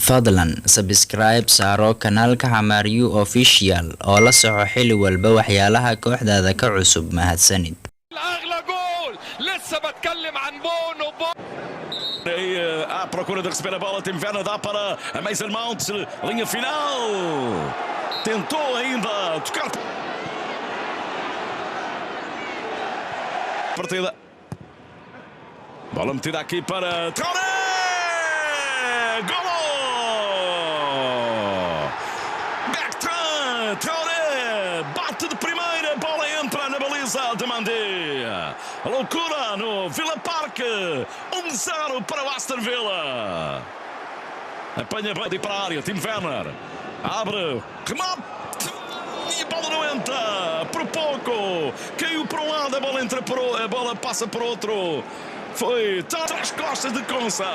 fadlan subscribe saaro kanaalka Xamaariyu Official oo la soco xilli walba waxyaalaha kooxdaada ka cusub mahadsanid. اغلى جول لسه بتكلم عن بونو à procura de receber a bola, Tim Werner dá para a Mason Mount, linha final, tentou ainda tocar partida, bola metida aqui para Traoré, golo! Bertrand Traoré bate de primeira, bola entra na baliza de Mandé. A loucura no Villa Park, 1-0 para o Aston Villa. Apanha bem para a área, Tim Werner abre, remate e a bola não entra, por pouco, caiu para um lado, a bola passa para outro, foi às costas de Consa.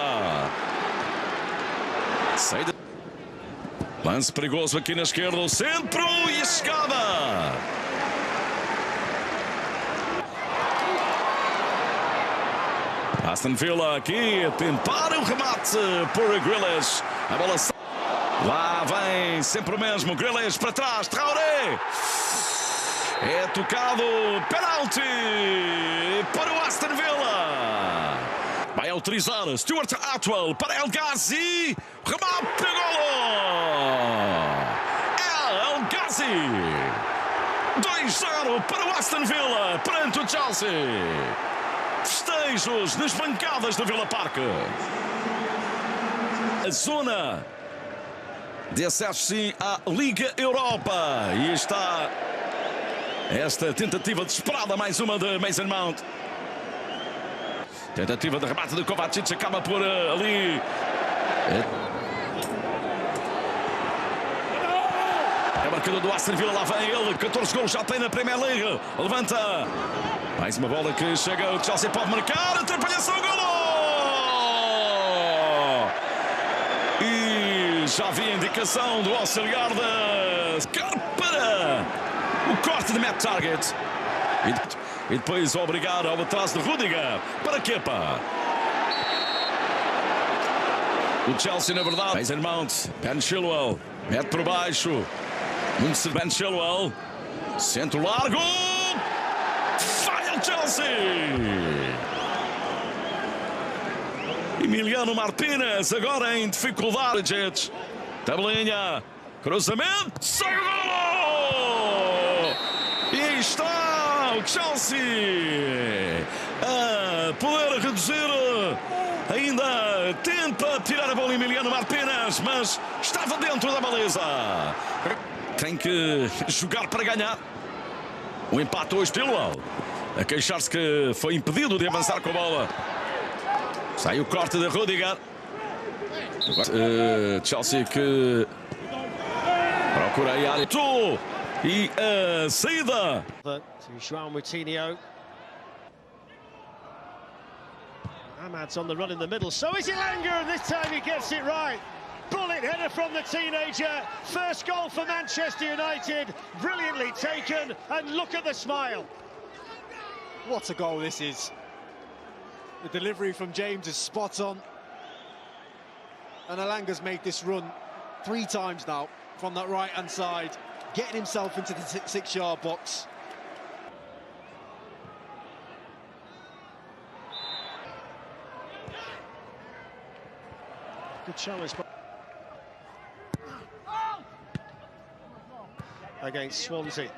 Lance perigoso aqui na esquerda, o centro e a chegada. Aston Villa aqui a tentar o remate por Grealish. A bola lá vem sempre o mesmo. Grealish para trás. Traoré. É tocado. Penalti para o Aston Villa. Vai autorizar Stuart Atwell para El Ghazi. Remate. Golo. El Ghazi. 2-0 para o Aston Villa perante o Chelsea. Festejos nas bancadas do Villa Park. A zona de acesso sim à Liga Europa. E está esta tentativa desesperada, mais uma de Mason Mount. Tentativa de remate de Kovacic, acaba por ali. É marcador do Aston Villa, lá vem ele, 14 gols já tem na Premier League. Levanta. Mais uma bola que chega, o Chelsea pode marcar, atrapalha-se o golo! E já havia indicação do auxiliar da para o corte de Matt Target. E depois obrigar ao atraso de Rudiger para Kepa. O Chelsea, na verdade, Mason Mount, Ben Chilwell, mete por baixo. Ben Chilwell, centro largo. Chelsea! Emiliano Martínez agora em dificuldade. Tabelinha, cruzamento, sai o golo! E está o Chelsea a poder reduzir. Ainda tenta tirar a bola Emiliano Martínez, mas estava dentro da baliza. Tem que jogar para ganhar. O empate hoje, Chilwell a queixar-se que foi impedido de avançar com a bola. Sai o corte de Rudiger. Chelsea que procura a área. E a saída. João Moutinho. Ahmad's on the run in the middle. So is Elanga, and this time he gets it right. Bullet header from the teenager. First goal for Manchester United. Brilliantly taken. And look at the smile. What a goal this is. The delivery from James is spot on. And Elanga's made this run 3 times now from that right-hand side, getting himself into the 6-yard box. Good challenge against Swansea.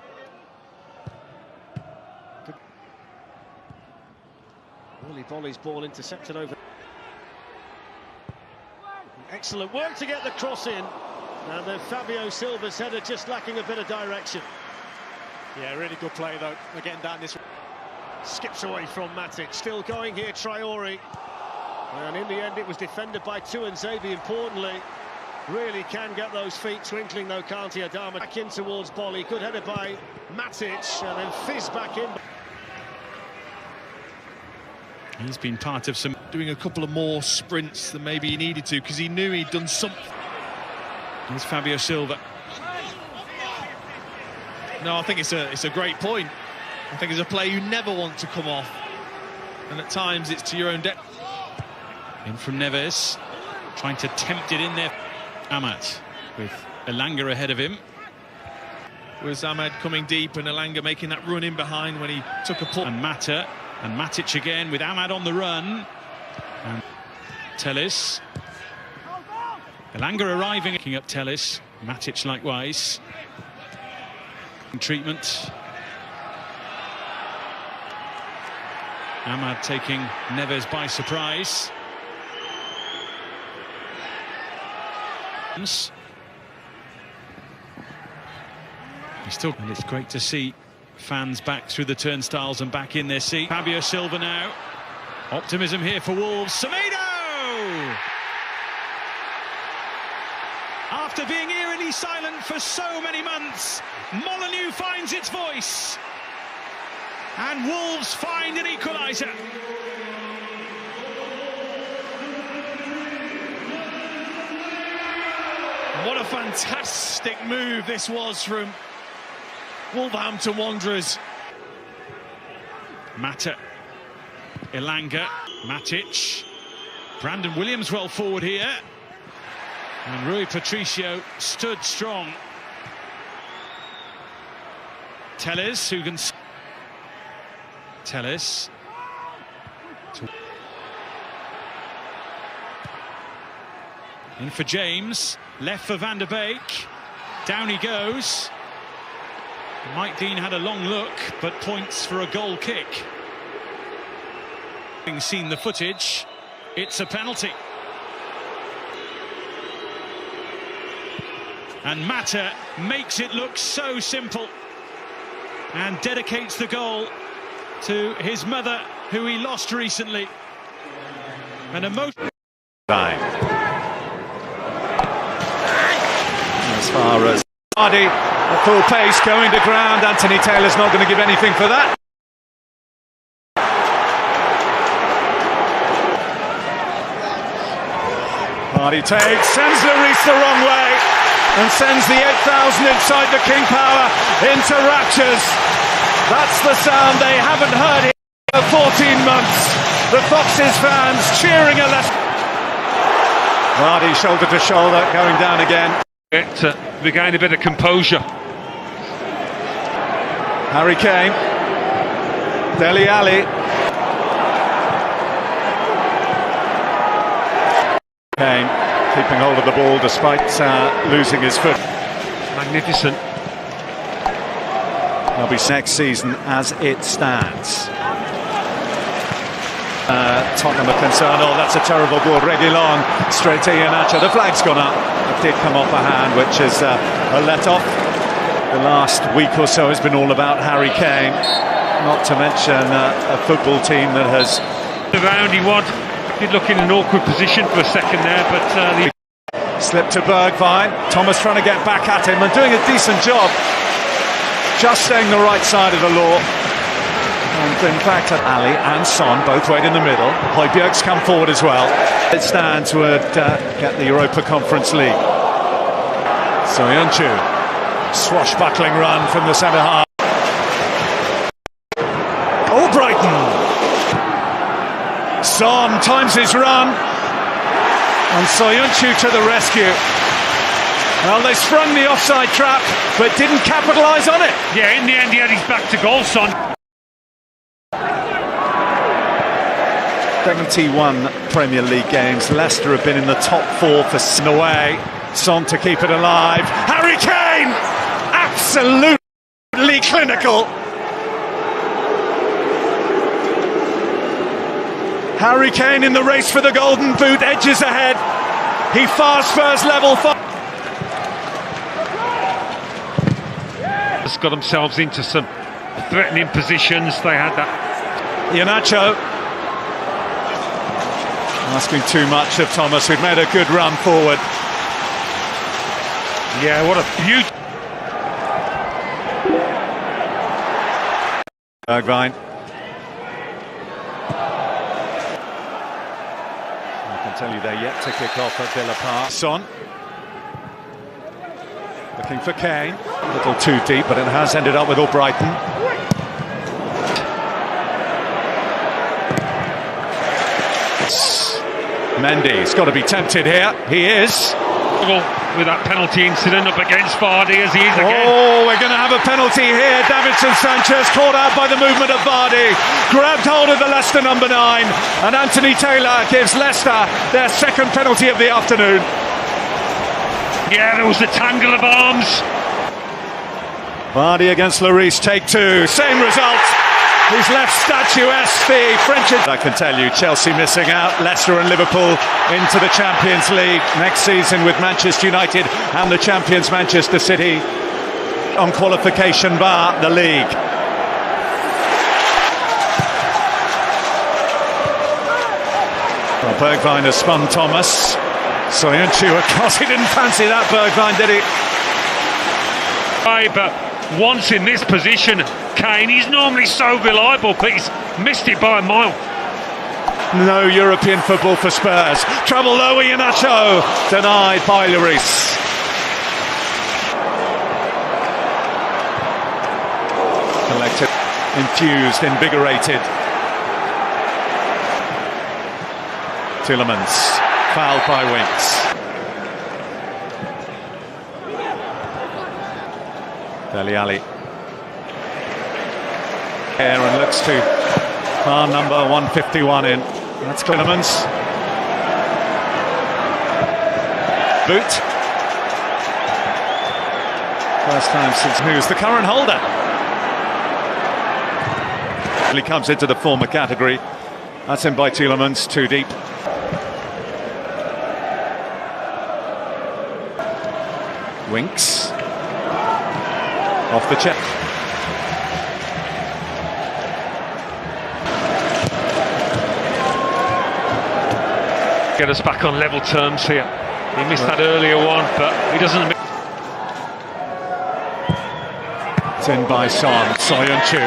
Willy Bolly's ball intercepted over. Excellent work to get the cross in. And then Fabio Silva's header just lacking a bit of direction. Yeah, really good play though. We're getting down this. Skips away from Matic. Still going here, Traore. And in the end, it was defended by Tuanzebe, importantly. Really can get those feet twinkling though, can't he, Adama? Back in towards Bolly. Good header by Matic. And then Fizz back in. He's been part of doing a couple of more sprints than maybe he needed to, because he knew he'd done something. Here's Fabio Silva. No, I think it's a great point. I think it's a player you never want to come off, and at times it's to your own debt. In from Neves. Trying to tempt it in there. Amat with Elanga ahead of him. Was Ahmad coming deep and Elanga making that run in behind when he took a pull. And Mata and Matic again with Ahmad on the run. And Telles. Elanga arriving, picking up Telles. Matic likewise. Treatment. Ahmad taking Neves by surprise. He's still, and it's great to see fans back through the turnstiles and back in their seat. Fabio Silva now. Optimism here for Wolves. Semedo! After being eerily silent for so many months, Molineux finds its voice. And Wolves find an equaliser. What a fantastic move this was from Wolverhampton Wanderers. Mata, Elanga, Matic, Brandon Williams well forward here. And Rui Patricio stood strong. Telles, who can... Telles. In for James, left for Van der Beek. Down he goes. Mike Dean had a long look, but points for a goal kick. Having seen the footage, it's a penalty. And Mata makes it look so simple and dedicates the goal to his mother, who he lost recently. An emotional time. As far as Hardy, at full pace, going to ground. Anthony Taylor's not going to give anything for that. Hardy takes, sends Lloris the wrong way, and sends the 8,000 inside the King Power into raptures. That's the sound they haven't heard in 14 months. The Foxes fans cheering a left. Hardy shoulder to shoulder, going down again. To regain a bit of composure. Harry Kane, Dele Alli. Kane keeping hold of the ball despite losing his foot. Magnificent. They'll be next season as it stands. Tottenham are concerned. Oh, that's a terrible ball. Reguilon straight to Iheanacho. The flag's gone up. It did come off a hand, which is a let-off. The last week or so has been all about Harry Kane. Not to mention a football team that has... Around he did look in an awkward position for a second there, but... Slip to Bergwijn. Thomas trying to get back at him and doing a decent job. Just staying the right side of the law. And in fact, Ali and Son both wait in the middle. Højbjerg's come forward as well. It stands would get the Europa Conference League. Soyuncu, swashbuckling run from the centre half. Oh, Brighton! Son times his run. And Soyuncu to the rescue. Well, they sprung the offside trap, but didn't capitalise on it. Yeah, in the end he had his back to goal, Son. 71 Premier League games. Leicester have been in the top 4 for away. Son to keep it alive. Harry Kane! Absolutely clinical. Harry Kane in the race for the Golden Boot, edges ahead. He fast first level. Has got themselves into some threatening positions. They had that. Iheanacho. Asking too much of Thomas, who'd made a good run forward. Yeah, what a beauty. Bergwijn. I can tell you they're yet to kick off at Villa Park. Son. Looking for Kane. A little too deep, but it has ended up with Albrighton. Mendy's got to be tempted here. He is. With that penalty incident up against Vardy as he is again. Oh, we're going to have a penalty here. Davinson Sanchez caught out by the movement of Vardy, grabbed hold of the Leicester number 9, and Anthony Taylor gives Leicester their second penalty of the afternoon. Yeah, there was the tangle of arms. Vardy against Lloris, take 2, same result. He's left statuesque, the French. I can tell you, Chelsea missing out, Leicester and Liverpool into the Champions League next season with Manchester United and the champions Manchester City on qualification bar the league. Well, Bergwijn has spun Thomas. Soyuncu, of course, he didn't fancy that, Bergwijn, did he? But once in this position, Kane, he's normally so reliable, but he's missed it by a mile. No European football for Spurs. Trouble though, Iheanacho, denied by Lloris. Collected, infused, invigorated. Tielemans, fouled by Winks. Dele Alli. Here and looks to bar number 151 in. That's Tielemans. Boot. First time since who's the current holder. He comes into the former category. That's in by Tielemans, too deep. Winks. Off the check. Get us back on level terms here. He missed that earlier one, but he doesn't. It's in by Son. Soyuncu,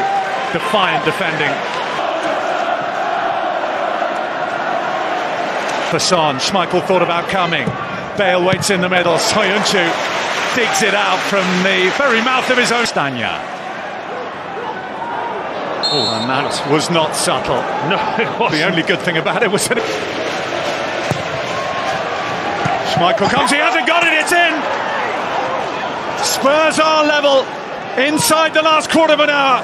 defiant defending. For Son, Schmeichel thought about coming. Bale waits in the middle. Soyuncu digs it out from the very mouth of his own. Stanya. Oh, and that was not subtle. No, it wasn't. The only good thing about it was that Schmeichel comes, he hasn't got it, it's in! Spurs are level inside the last quarter of an hour.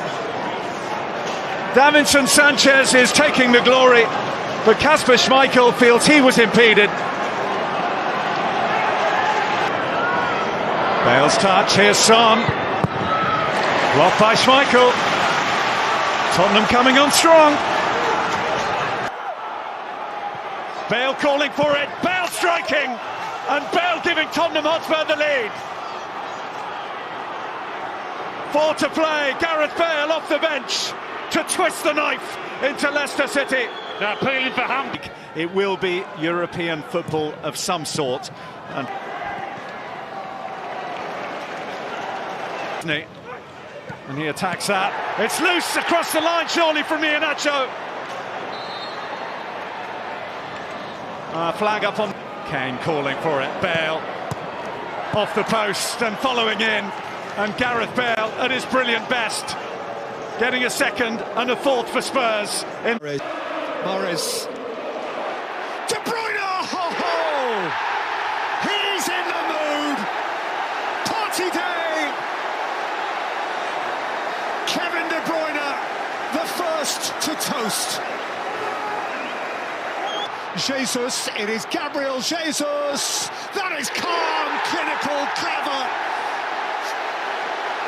Davinson Sanchez is taking the glory, but Kasper Schmeichel feels he was impeded. Bale's touch, here's Son. Blocked by Schmeichel. Tottenham coming on strong. Bale calling for it, Bale striking, and Bale giving Tottenham Hotspur the lead. 4 to play, Gareth Bale off the bench to twist the knife into Leicester City. Now appealing for hand. It will be European football of some sort. And he attacks that. It's loose across the line, surely, from Iheanacho. Flag up on Kane calling for it. Bale off the post and following in, and Gareth Bale at his brilliant best, getting a second and a fourth for Spurs. Morris. De Bruyne! Oh, he's in the mood. Party day. Kevin De Bruyne, the first to toast. Jesus, it is Gabriel Jesus. That is calm, clinical, clever.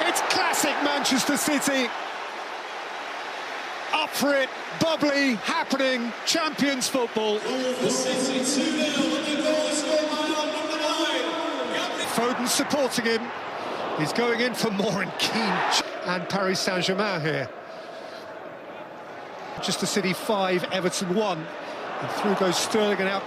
It's classic Manchester City. Up for it, bubbly, happening, champions football. The City 2-0, and the goal is scored by number 9. Foden supporting him. He's going in for more and Keane. And Paris Saint-Germain here. Manchester City 5, Everton 1. And through goes Sterling and out.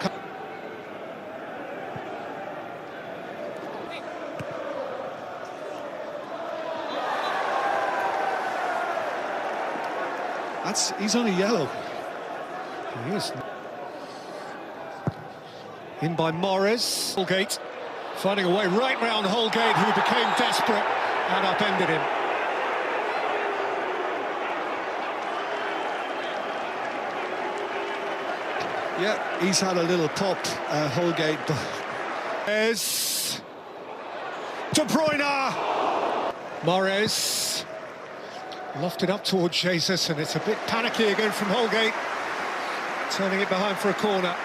He's only yellow. He is. In by Morris. Holgate finding a way right round Holgate, who became desperate and upended him. Yeah, he's had a little pop, Holgate, but... Is De Bruyne. Mahrez lofted up towards Jesus, and it's a bit panicky again from Holgate, turning it behind for a corner.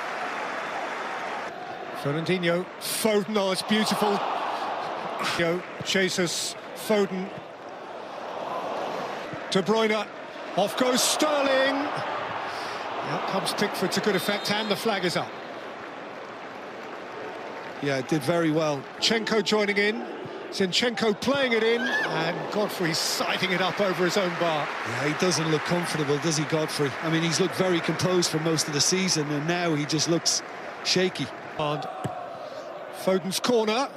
Fernandinho, Foden, oh, it's beautiful. Jesus, Foden, De Bruyne, off goes Sterling. Out comes Pickford to good effect, and the flag is up. Yeah, did very well. Zinchenko joining in, Zinchenko playing it in, and Godfrey sighting it up over his own bar. Yeah, he doesn't look comfortable, does he, Godfrey? I mean, he's looked very composed for most of the season, and now he just looks shaky. And Foden's corner.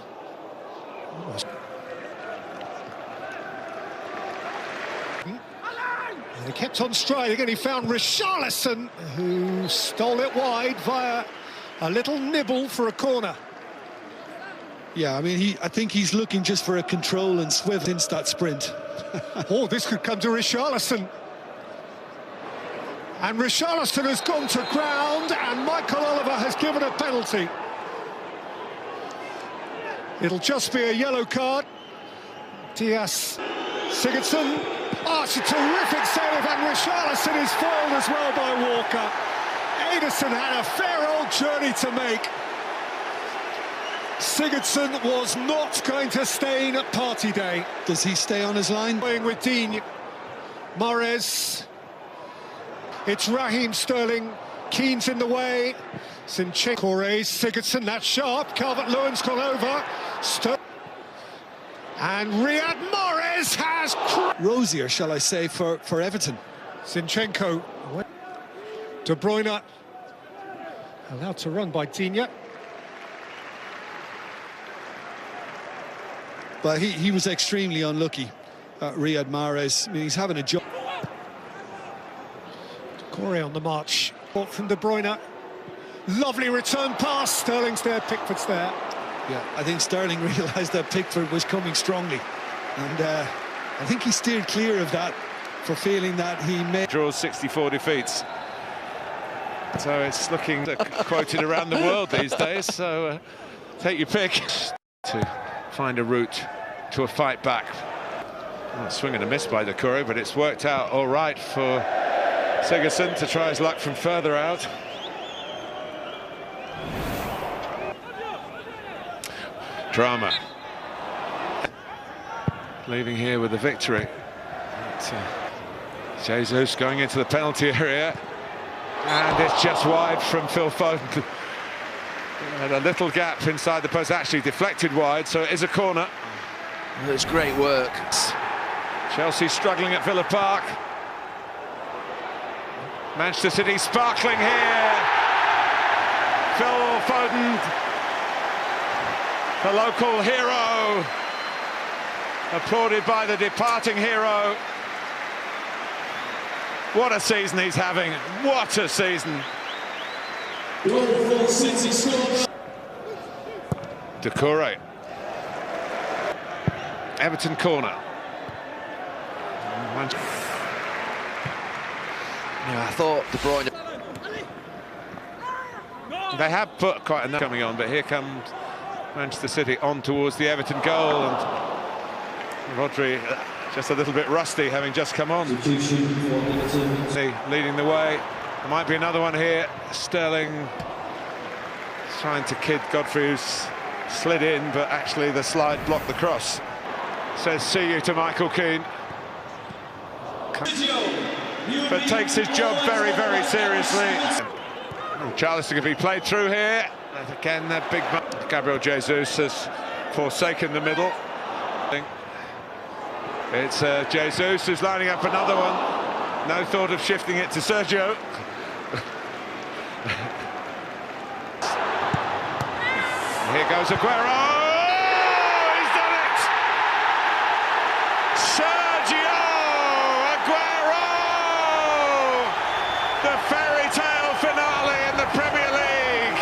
And he kept on striding, and he found Richarlison, who stole it wide via a little nibble for a corner. Yeah, I mean, I think he's looking just for a control and swift into that sprint. Oh, this could come to Richarlison. And Richarlison has gone to ground, and Michael Oliver has given a penalty. It'll just be a yellow card. Diaz, Sigurdsson. Oh, it's a terrific save, and Richarlison is foiled as well by Walker. Ederson had a fair old journey to make. Sigurdsson was not going to stain at party day. Does he stay on his line? Playing with Dean. Mahrez. It's Raheem Sterling. Keane's in the way. Zinchenko, Sigurdsson, that's sharp. Calvert-Lewin's gone over. And Riyad Mahrez has... Rosier, shall I say, for Everton. Zinchenko. De Bruyne. Allowed to run by Digne. But he was extremely unlucky, Riyad Mahrez. I mean, he's having a job. Corey on the march. Bought from De Bruyne. Lovely return pass. Sterling's there, Pickford's there. Yeah, I think Sterling realised that Pickford was coming strongly. And I think he steered clear of that for feeling that he may... Draws 64 defeats. So it's looking quoted around the world these days, so take your pick. To find a route to a fight back. Oh, swing and a miss by Doucouré, but it's worked out all right for Sigurdsson to try his luck from further out. Drama. Leaving here with the victory. Jesus going into the penalty area. And it's just wide from Phil Foden. And a little gap inside the post, actually deflected wide, so it is a corner. It's great work. Chelsea struggling at Villa Park. Manchester City sparkling here. Phil Foden, the local hero, applauded by the departing hero. What a season he's having. What a season. Doucouré. Everton corner. Yeah, I thought De Bruyne... They have put quite enough coming on, but here comes Manchester City on towards the Everton goal, and Rodri just a little bit rusty, having just come on. Leading the way. There might be another one here. Sterling trying to kid Godfrey, who's slid in, but actually the slide blocked the cross. Says see you to Michael Keane. But takes his job very, very seriously. Charleston can be played through here. And again, that big... Gabriel Jesus has forsaken the middle. It's Jesus who's lining up another one. No thought of shifting it to Sergio. Here goes Aguero. Oh, he's done it! Sergio Aguero! The fairy tale finale in the Premier League.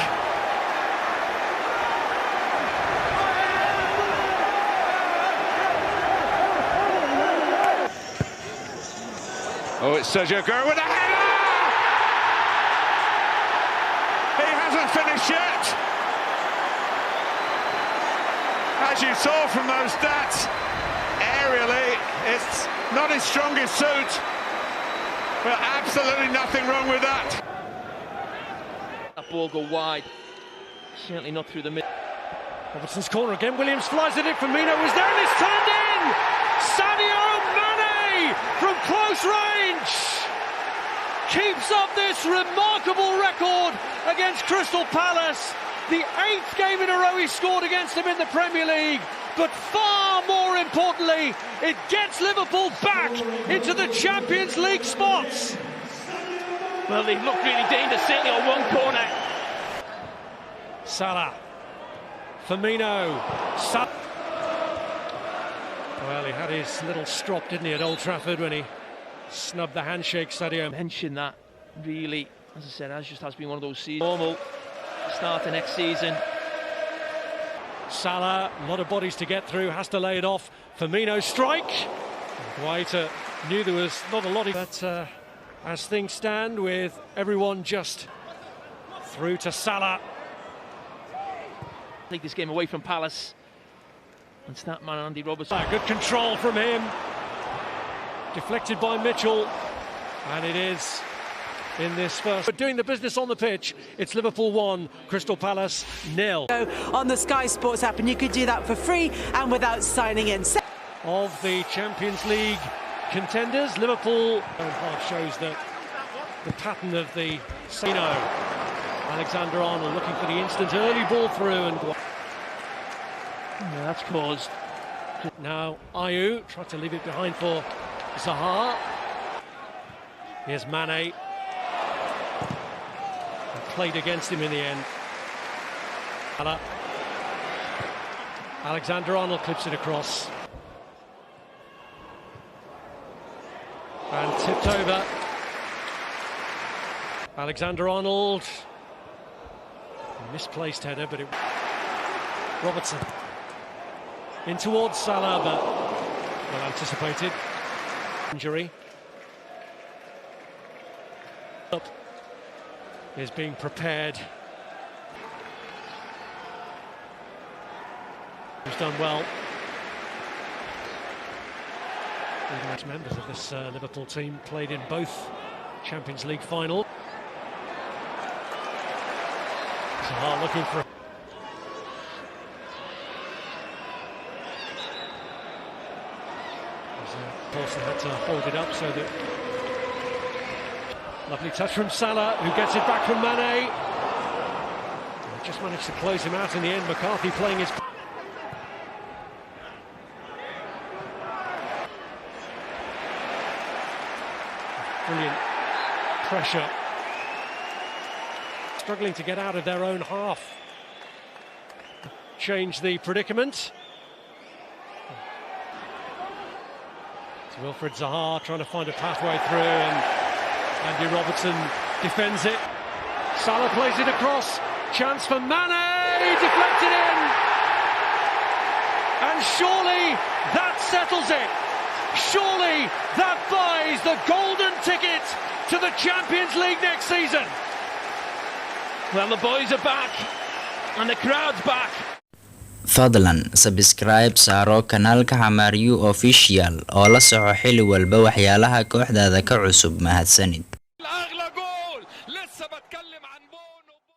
Oh, it's Sergio Aguero with a header! finish yet. As you saw from those stats, aerially, it's not his strongest suit, but absolutely nothing wrong with that. That ball go wide, certainly not through the middle. Robertson's corner again, Williams flies it in, Firmino was there and it's turned in! Sadio Mane from close range! Keeps up this remarkable record against Crystal Palace. The 8th game in a row he scored against them in the Premier League. But far more importantly, it gets Liverpool back into the Champions League spots. Well, they looked really dangerous, certainly on one corner. Salah. Firmino. Well, he had his little strop, didn't he, at Old Trafford when he snubbed the handshake, Sadio. Mention that, really, as I said, has been one of those seasons. Normal start of next season. Salah, a lot of bodies to get through, has to lay it off. Firmino strike. Guaita knew there was not a lot of... But as things stand, with everyone just through to Salah. Take this game away from Palace. And snap man Andy Robertson. Good control from him. Deflected by Mitchell. And it is in this first. But doing the business on the pitch, it's Liverpool 1, Crystal Palace 0. On the Sky Sports app, and you could do that for free and without signing in. Of the Champions League contenders, Liverpool half shows that the pattern of the Sino. Alexander Arnold looking for the instant early ball through, and yeah, that's caused. Now Ayew tried to leave it behind for Zaha. Here's Mane. And played against him in the end. Alexander Arnold clips it across. And tipped over. Alexander Arnold. Misplaced header, but it... Robertson. In towards Salah, but well anticipated. Injury. Up is being prepared. He's done well. Members of this Liverpool team played in both Champions League finals. Zaha looking for... Of course, they had to hold it up so that... Lovely touch from Salah, who gets it back from Mane. They just managed to close him out in the end. McCarthy playing his... Brilliant pressure. Struggling to get out of their own half. Change the predicament. It's Wilfred Zaha trying to find a pathway through, and Andy Robertson defends it. Salah plays it across. Chance for Mane, deflected in. And surely that settles it. Surely that buys the golden ticket to the Champions League next season. Well, the boys are back and the crowd's back. fadlan subscribe saaro kanaalka Xamaariyu Official oo la soco xili walba waxyaalaha kooxdaada ka cusub mahadsanid.